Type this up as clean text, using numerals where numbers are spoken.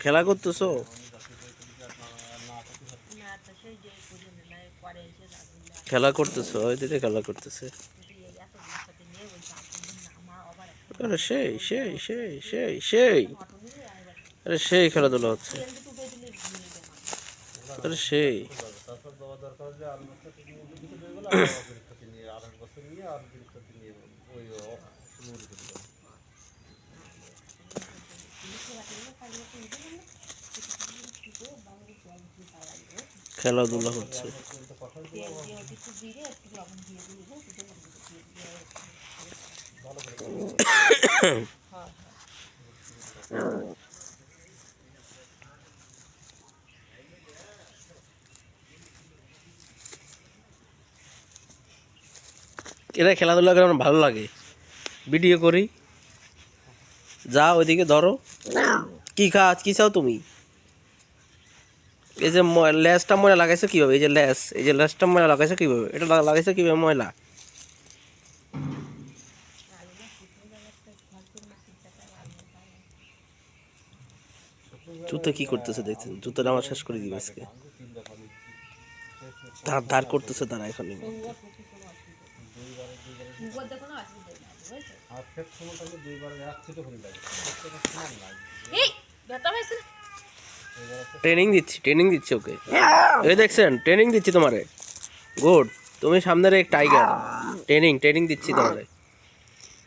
খেলা করতেছো? খেলা করতেছো? ওই দিকে খেলা করতেছে। আরে সেই সেই সেই সেই সেই আরে সেই খেলাধুলা হচ্ছে। আরে সেই খেলাধুলা হচ্ছে। এরা খেলাধুলা করে আমার ভালো লাগে, ভিডিও করি। যা ওইদিকে ধরো, কি কি চাও তুমি? এই যে ল্যাসটা ময়লা লাগাইছো কিভাবে? এই যে ল্যাস, এই যে ল্যাসটা ময়লা লাগাইছো কিভাবে? এটা লাগাইছো কিভাবে ময়লা? জুতো কি করতেছে দেখছেন? জুতোটা আমার শেষ করে দিবে আজকে। ধার করতেছে তারা এখন। ট্রেনিং দিচ্ছি ওকে। এই দেখছেন, ট্রেনিং দিচ্ছি তোমারে। গুড, তুমি সামনের এক টাইগার। ট্রেনিং দিচ্ছি তোমারে।